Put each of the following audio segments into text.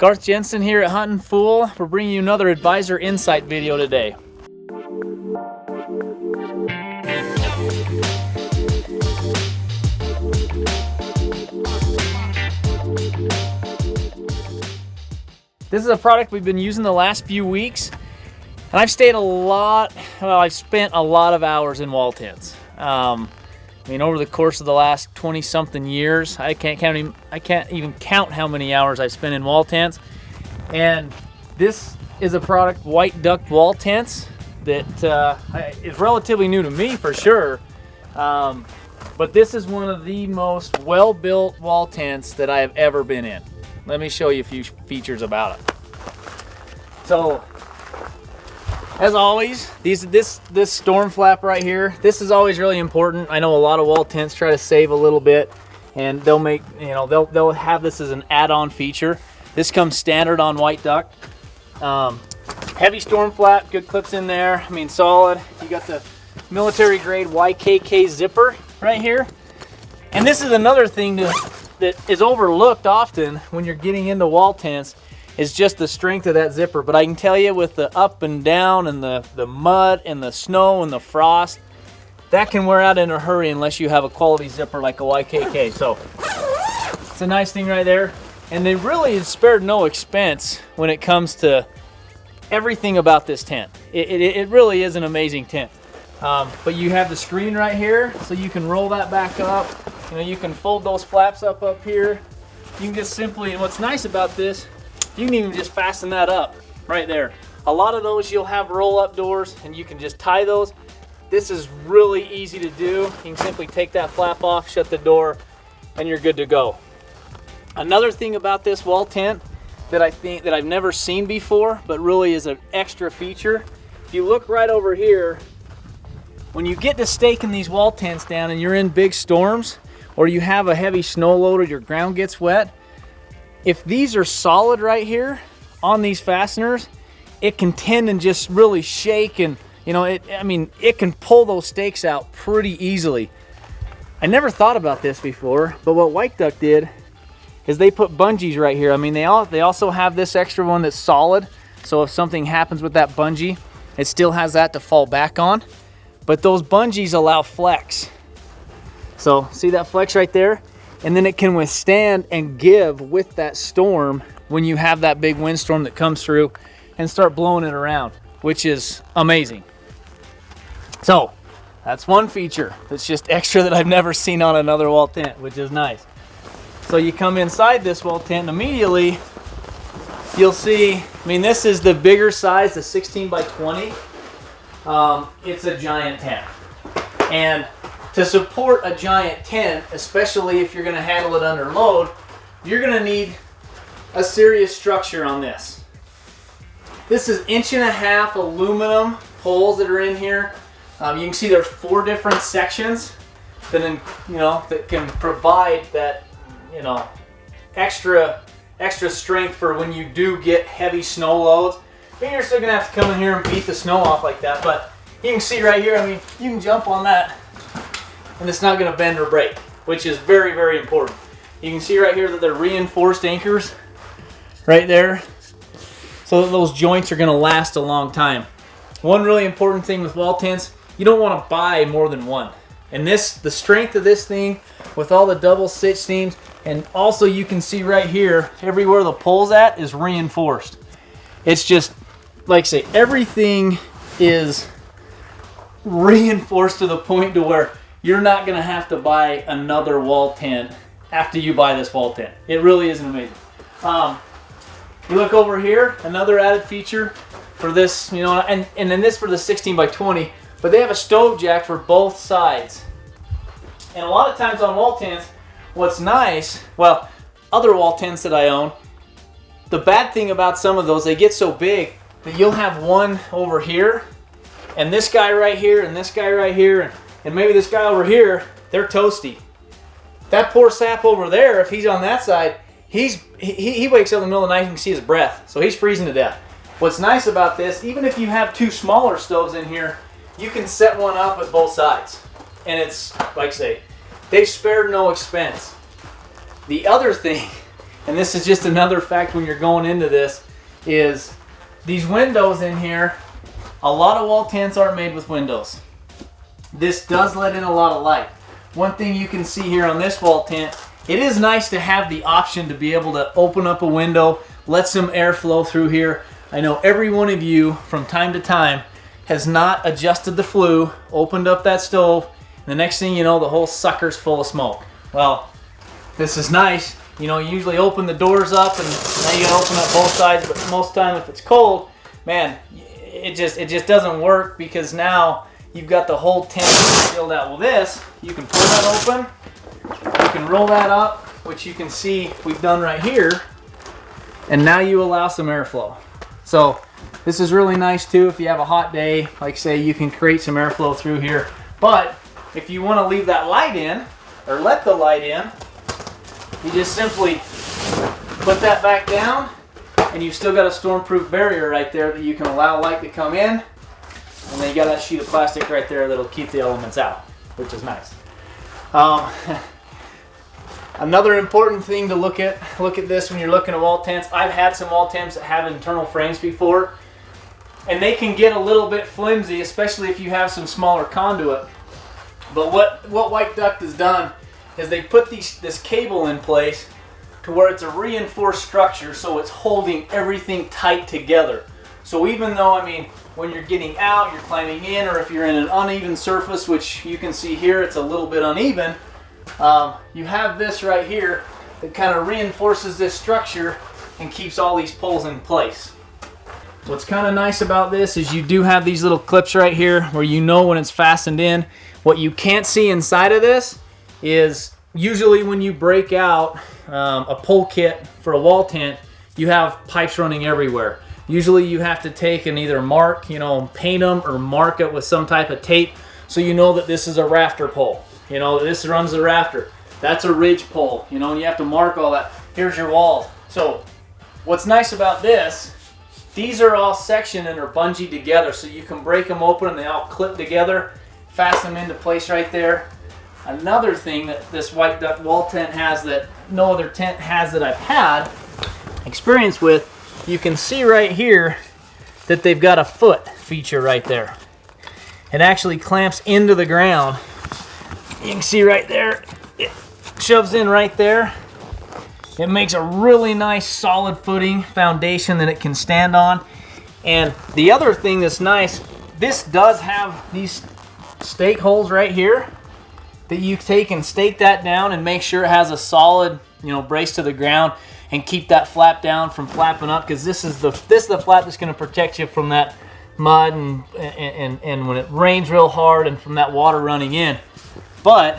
Garth Jenson here at Huntin Fool. We're bringing you another Advisor Insight video today. This is a product we've been using the last few weeks, and I've spent a lot of hours in wall tents. I mean, over the course of the last 20-something years, I can't even count how many hours I've spent in wall tents. And this is a product, White Duck wall tents, that is relatively new to me for sure. But this is one of the most well-built wall tents that I have ever been in. Let me show you a few features about it. So, as always, this storm flap right here, this is always really important. I know a lot of wall tents try to save a little bit, and they'll have this as an add-on feature. This comes standard on White Duck. Heavy storm flap, good clips in there. I mean, solid. You got the military grade YKK zipper right here. And this is another thing that is overlooked often when you're getting into wall tents, is just the strength of that zipper. But I can tell you, with the up and down and the mud and the snow and the frost, that can wear out in a hurry unless you have a quality zipper like a YKK. So it's a nice thing right there. And they really have spared no expense when it comes to everything about this tent. It really is an amazing tent. But you have the screen right here, so you can roll that back up. You know, you can fold those flaps up here. You can just simply, and what's nice about this, you can even just fasten that up right there. A lot of those you'll have roll-up doors, and you can just tie those. This is really easy to do. You can simply take that flap off, shut the door, and you're good to go. Another thing about this wall tent that I think that I've never seen before, but really is an extra feature. If you look right over here, when you get to staking these wall tents down and you're in big storms, or you have a heavy snow load or your ground gets wet, if these are solid right here on these fasteners, it can tend and just really shake, and it can pull those stakes out pretty easily. I never thought about this before, but what White Duck did is they put bungees right here. I mean, they also have this extra one that's solid, so if something happens with that bungee, it still has that to fall back on. But those bungees allow flex. So see that flex right there? And then it can withstand and give with that storm when you have that big windstorm that comes through and start blowing it around, which is amazing. So that's one feature that's just extra that I've never seen on another wall tent, which is nice. So you come inside this wall tent, and immediately you'll see, I mean, this is the bigger size, the 16 by 20. It's a giant tent. And to support a giant tent, especially if you're going to handle it under load, you're going to need a serious structure on this. This is 1.5 inch aluminum poles that are in here. You can see there's 4 different sections that can provide that extra strength for when you do get heavy snow loads. I mean, you're still going to have to come in here and beat the snow off like that, but you can see right here, I mean, you can jump on that and it's not going to bend or break, which is very, very important. You can see right here that they're reinforced anchors right there, so that those joints are going to last a long time. One really important thing with wall tents, you don't want to buy more than one. And the strength of this thing with all the double stitch seams, and also you can see right here, everywhere the pole's at is reinforced. It's just, like I say, everything is reinforced to the point to where you're not going to have to buy another wall tent after you buy this wall tent. It really is amazing. You look over here, another added feature for this, and then this for the 16 by 20, but they have a stove jack for both sides. And a lot of times on wall tents, what's nice, well, other wall tents that I own, the bad thing about some of those, they get so big that you'll have one over here, and this guy right here, and this guy right here, and maybe this guy over here, they're toasty. That poor sap over there, if he's on that side, he wakes up in the middle of the night and you can see his breath, so he's freezing to death. What's nice about this, even if you have 2 smaller stoves in here, you can set one up at both sides. And it's, like I say, they've spared no expense. The other thing and this is just another fact when you're going into this, is these windows in here, a lot of wall tents aren't made with windows. This does let in a lot of light. One thing you can see here on this wall tent, it is nice to have the option to be able to open up a window, let some air flow through here. I know every one of you from time to time has not adjusted the flue, opened up that stove, and the next thing you know, the whole sucker's full of smoke. Well, this is nice. You know, you usually open the doors up and now you gotta open up both sides, but most of the time if it's cold, man, it just doesn't work, because now you've got the whole tent sealed out. Well, this, you can pull that open, you can roll that up, which you can see we've done right here, and now you allow some airflow. So this is really nice too if you have a hot day, like say you can create some airflow through here. But if you want to leave that light in, or let the light in, you just simply put that back down, and you've still got a stormproof barrier right there that you can allow light to come in, and then you got that sheet of plastic right there that'll keep the elements out, which is nice. Another important thing to look at this when you're looking at wall tents. I've had some wall tents that have internal frames before, and they can get a little bit flimsy, especially if you have some smaller conduit. But what White Duck has done is they put this cable in place to where it's a reinforced structure, so it's holding everything tight together. So even though, I mean, when you're getting out, you're climbing in, or if you're in an uneven surface, which you can see here, it's a little bit uneven, you have this right here that kind of reinforces this structure and keeps all these poles in place. What's kind of nice about this is you do have these little clips right here where you know when it's fastened in. What you can't see inside of this is usually when you break out a pole kit for a wall tent, you have pipes running everywhere. Usually you have to take and either mark, you know, paint them or mark it with some type of tape so you know that this is a rafter pole. You know, this runs the rafter. That's a ridge pole, you know, and you have to mark all that. Here's your wall. So what's nice about this, these are all sectioned and are bungeed together, so you can break them open and they all clip together, fasten them into place right there. Another thing that this White Duck wall tent has that no other tent has that I've had experience with, you can see right here that they've got a foot feature right there. It actually clamps into the ground. You can see right there, it shoves in right there. It makes a really nice solid footing foundation that it can stand on. And the other thing that's nice, this does have these stake holes right here that you take and stake that down and make sure it has a solid, you know, brace to the ground and keep that flap down from flapping up, because this is the flap that's going to protect you from that mud and when it rains real hard and from that water running in. But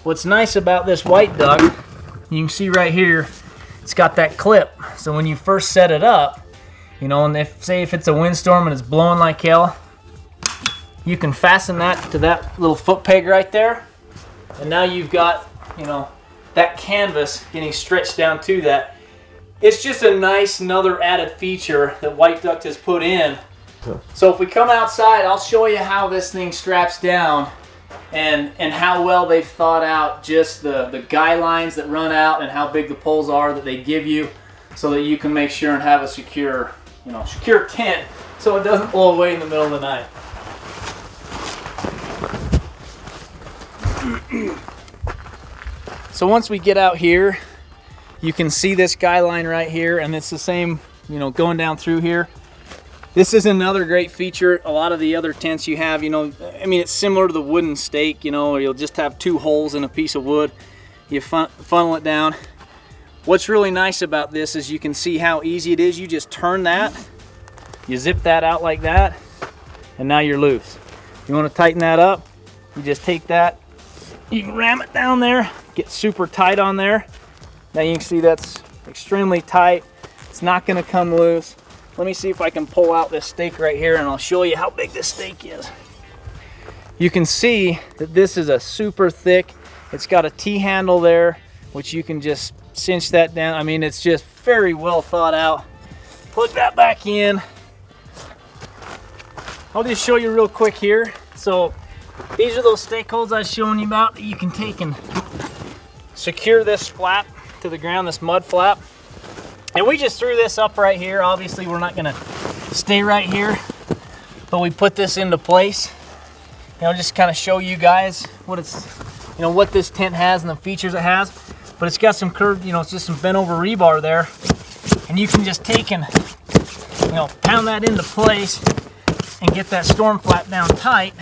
what's nice about this White Duck, you can see right here, it's got that clip. So when you first set it up, you know, and if it's a windstorm and it's blowing like hell, you can fasten that to that little foot peg right there. And now you've got, you know, that canvas getting stretched down to that. It's just a nice another added feature that White Duck has put in. So if we come outside, I'll show you how this thing straps down and how well they've thought out just the guy lines that run out and how big the poles are that they give you, so that you can make sure and have a secure, you know, secure tent so it doesn't blow away in the middle of the night. So once we get out here, you can see this guy line right here, and it's the same, you know, going down through here. This is another great feature. A lot of the other tents you have, you know, I mean, it's similar to the wooden stake, you know, you'll just have two holes in a piece of wood. You funnel it down. What's really nice about this is you can see how easy it is. You just turn that, you zip that out like that, and now you're loose. You want to tighten that up, you just take that, you can ram it down there, get super tight on there. Now you can see that's extremely tight. It's not going to come loose. Let me see if I can pull out this stake right here and I'll show you how big this stake is. You can see that this is a super thick, it's got a T-handle there, which you can just cinch that down. I mean, it's just very well thought out. Plug that back in. I'll just show you real quick here. So these are those stake holes I was showing you about that you can take and secure this flap to the ground, this mud flap. And we just threw this up right here. Obviously we're not gonna stay right here, but we put this into place. You know, just kind of show you guys what it's, you know, what this tent has and the features it has. But it's got some curved, you know, it's just some bent over rebar there. And you can just take and, you know, pound that into place and get that storm flap down tight.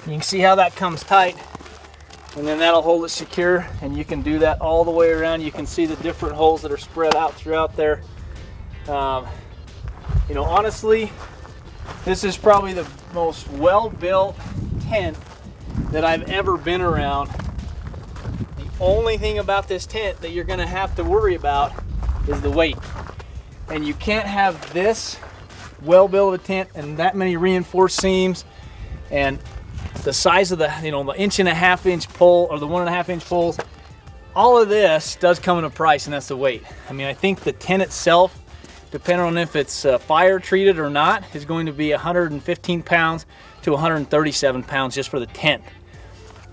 You can see how that comes tight, and then that'll hold it secure, and you can do that all the way around. You can see the different holes that are spread out throughout there. You know, honestly, this is probably the most well-built tent that I've ever been around. The only thing about this tent that you're gonna have to worry about is the weight. And you can't have this well-built a tent and that many reinforced seams and the size of the, you know, the 1.5 inch pole or the 1.5 inch poles. All of this does come in a price, and that's the weight. I mean, I think the tent itself, depending on if it's fire treated or not, is going to be 115 pounds to 137 pounds just for the tent.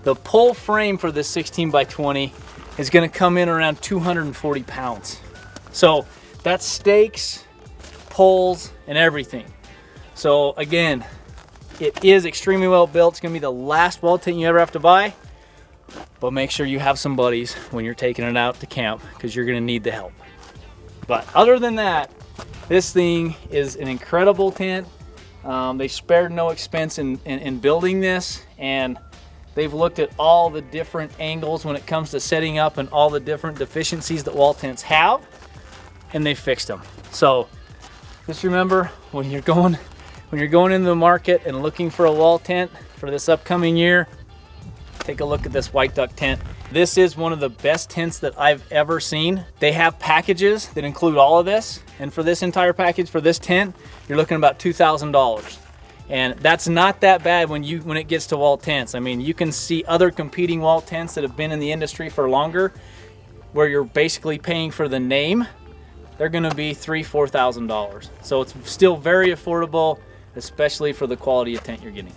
The pole frame for this 16 by 20 is going to come in around 240 pounds. So that's stakes, poles, and everything. So again, it is extremely well built. It's going to be the last wall tent you ever have to buy, but make sure you have some buddies when you're taking it out to camp, because you're going to need the help. But other than that, this thing is an incredible tent. They spared no expense in building this, and they've looked at all the different angles when it comes to setting up and all the different deficiencies that wall tents have, and they fixed them. So just remember, when you're going into the market and looking for a wall tent for this upcoming year, take a look at this White Duck tent. This is one of the best tents that I've ever seen. They have packages that include all of this, and for this entire package, for this tent, you're looking about $2,000. And that's not that bad when it gets to wall tents. I mean, you can see other competing wall tents that have been in the industry for longer, where you're basically paying for the name. They're gonna be $3,000 to $4,000. So it's still very affordable, especially for the quality of tent you're getting.